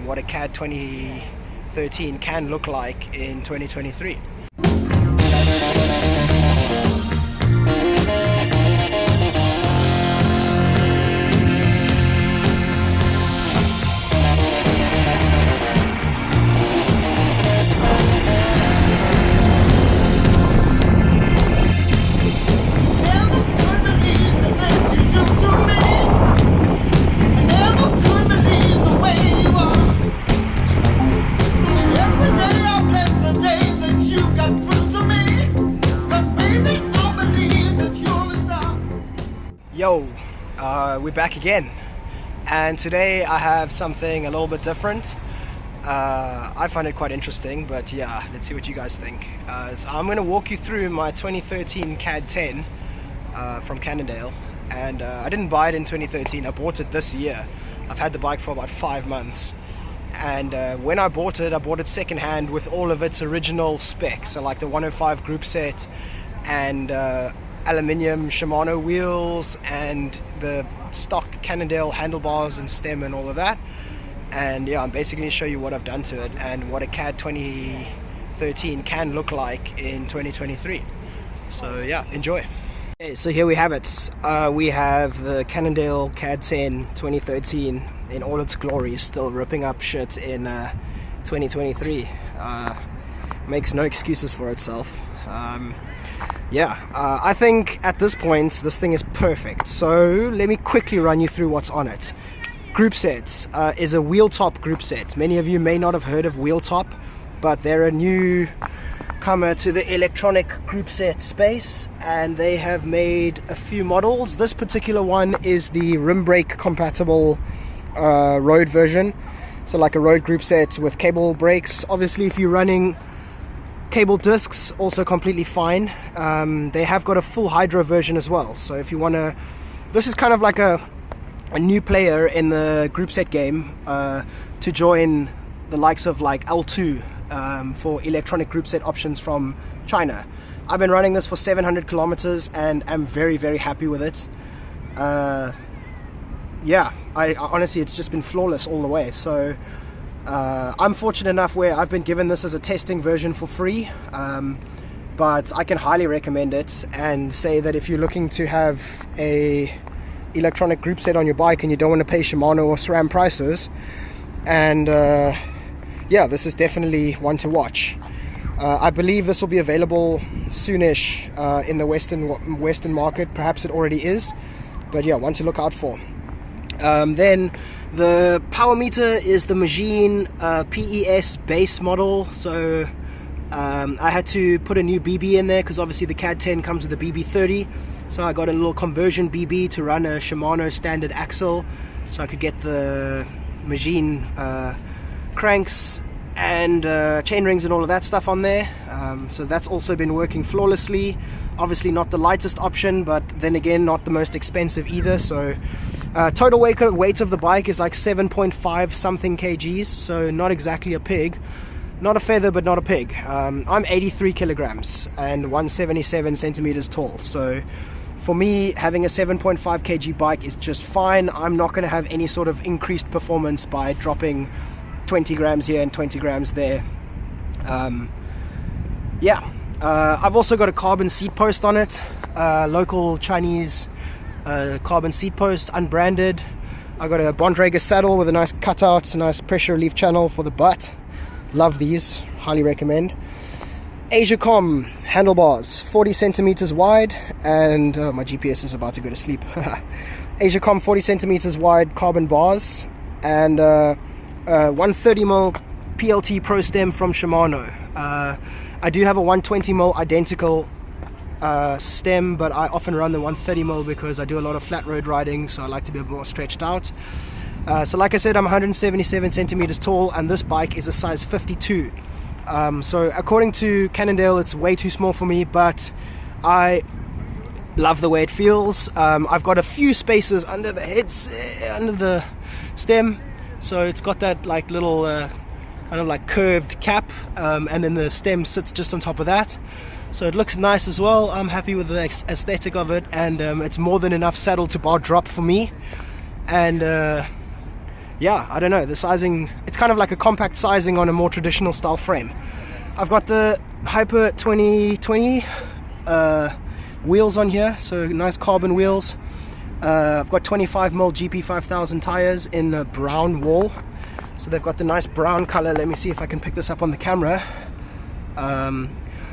what a CAD 2013 can look like in 2023. Yo, we're back again, and today I have something a little bit different. I find it quite interesting, but yeah, let's see what you guys think. So I'm going to walk you through my 2013 CAAD10 from Cannondale, and I didn't buy it in 2013, I bought it this year. I've had the bike for about 5 months, and when I bought it secondhand with all of its original specs, so like the 105 group set and aluminium Shimano wheels and the stock Cannondale handlebars and stem and all of that. And yeah, I'm basically going to show you what I've done to it and what a CAD 2013 can look like in 2023. So yeah, enjoy. Okay, so here we have it. We have the Cannondale CAAD10 2013 in all its glory, still ripping up shit in 2023. Makes no excuses for itself. I think at this point this thing is perfect, so let me quickly run you through what's on it. Group sets is a wheel top group set. Many of you may not have heard of wheel top, but they're a newcomer to the electronic group set space, and they have made a few models. This particular one is the rim brake compatible road version, so like a road group set with cable brakes. Obviously if you're running cable discs, also completely fine. They have got a full hydro version as well, so if you want to, this is kind of like a new player in the group set game to join the likes of like L2 for electronic group set options from China. I've been running this for 700 kilometers and I'm very happy with it. Yeah, I honestly, it's just been flawless all the way. So I'm fortunate enough where I've been given this as a testing version for free, but I can highly recommend it and say that if you're looking to have a electronic group set on your bike and you don't want to pay Shimano or SRAM prices, and yeah, this is definitely one to watch. I believe this will be available soonish in the Western market. Perhaps it already is, but yeah, one to look out for. Then the power meter is the Machine PES base model, so I had to put a new BB in there because obviously the CAAD10 comes with a BB30, so I got a little conversion BB to run a Shimano standard axle, so I could get the Machine cranks and chain rings and all of that stuff on there. So that's also been working flawlessly. Obviously not the lightest option, but then again not the most expensive either. So total weight of the bike is like 7.5 something kgs, so not exactly a pig, not a feather but not a pig. I'm 83 kilograms and 177 centimeters tall, so for me having a 7.5 kg bike is just fine. I'm not going to have any sort of increased performance by dropping 20 grams here and 20 grams there. I've also got a carbon seat post on it, local Chinese carbon seat post, unbranded. I got a Bontrager saddle with a nice cutout, a nice pressure relief channel for the butt. Love these, highly recommend. Asiacom handlebars, 40 centimeters wide, and my GPS is about to go to sleep. Asiacom 40 centimeters wide carbon bars, and 130mm PLT Pro stem from Shimano. I do have a 120mm identical stem, but I often run the 130mm because I do a lot of flat road riding, so I like to be a bit more stretched out. So like I said, I'm 177 centimeters tall, and this bike is a size 52. So according to Cannondale, it's way too small for me, but I love the way it feels. I've got a few spaces under the heads, under the stem, so it's got that like little kind of like curved cap, and then the stem sits just on top of that, so it looks nice as well. I'm happy with the aesthetic of it, and it's more than enough saddle to bar drop for me. And yeah, I don't know, the sizing, it's kind of like a compact sizing on a more traditional style frame. I've got the Hyper 2020 wheels on here, so nice carbon wheels. I've got 25mm GP5000 tires in a brown wall, so they've got the nice brown color. Let me see if I can pick this up on the camera.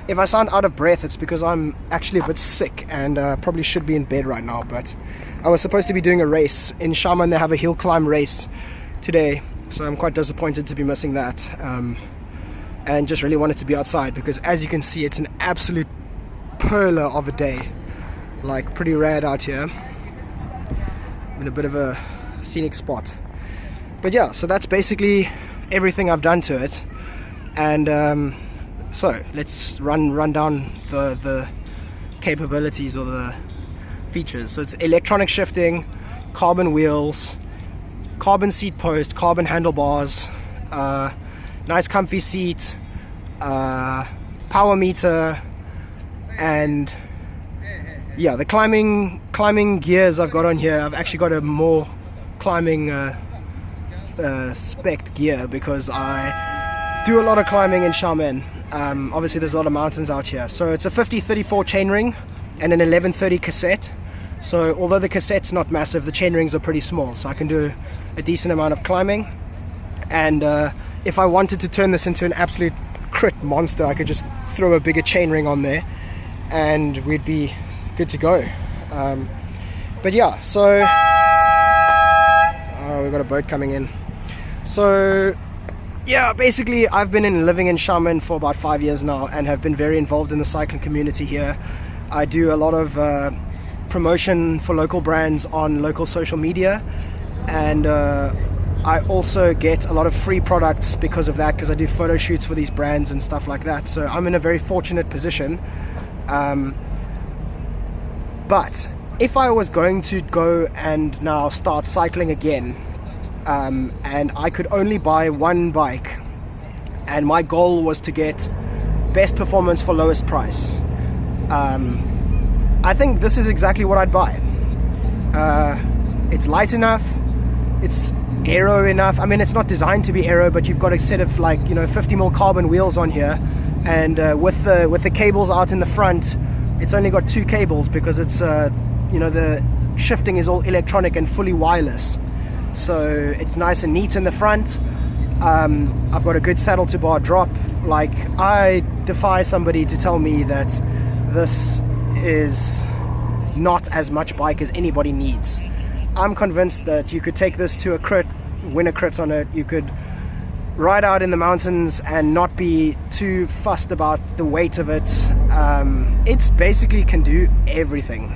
If I sound out of breath, it's because I'm actually a bit sick and probably should be in bed right now, but I was supposed to be doing a race in Shaman. They have a hill climb race today, so I'm quite disappointed to be missing that, and just really wanted to be outside because, as you can see, it's an absolute perler of a day, like pretty rad out here in a bit of a scenic spot. But yeah, so that's basically everything I've done to it, and so let's run down the capabilities or the features. So it's electronic shifting, carbon wheels, carbon seat post, carbon handlebars, nice comfy seat, power meter, and yeah, the climbing gears I've got on here, I've actually got a more climbing spec gear because I do a lot of climbing in Xiamen. Obviously there's a lot of mountains out here, so it's a 50-34 chainring and an 11-30 cassette. So although the cassette's not massive, the chainrings are pretty small, so I can do a decent amount of climbing. And if I wanted to turn this into an absolute crit monster, I could just throw a bigger chainring on there and we'd be good to go. But yeah, so we've got a boat coming in. So yeah, basically I've been living in Xiamen for about 5 years now and have been very involved in the cycling community here. I do a lot of promotion for local brands on local social media, and I also get a lot of free products because of that, because I do photo shoots for these brands and stuff like that. So I'm in a very fortunate position. But if I was going to go and now start cycling again, and I could only buy one bike, and my goal was to get best performance for lowest price, I think this is exactly what I'd buy. It's light enough, it's aero enough. I mean, it's not designed to be aero, but you've got a set of 50mm carbon wheels on here, and with the cables out in the front, it's only got 2 cables because it's the shifting is all electronic and fully wireless, so it's nice and neat in the front. I've got a good saddle to bar drop. Like, I defy somebody to tell me that this is not as much bike as anybody needs. I'm convinced that you could take this to a crit, win a crit on it. You could ride out in the mountains and not be too fussed about the weight of it. It's basically can do everything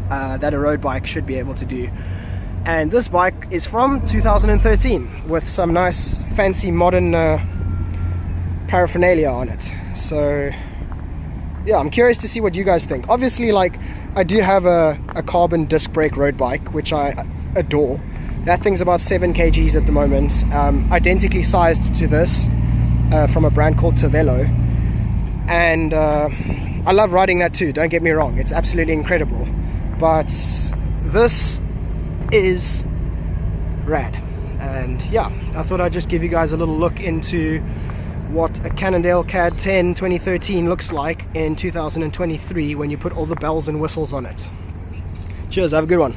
that a road bike should be able to do. And this bike is from 2013 with some nice fancy modern paraphernalia on it. So yeah, I'm curious to see what you guys think. Obviously, I do have a carbon disc brake road bike, which I adore. That thing's about 7 kgs at the moment, identically sized to this, from a brand called Tavello. And I love riding that too, don't get me wrong, it's absolutely incredible. But this is rad. And yeah, I thought I'd just give you guys a little look into what a Cannondale CAAD10 2013 looks like in 2023 when you put all the bells and whistles on it. Cheers, have a good one.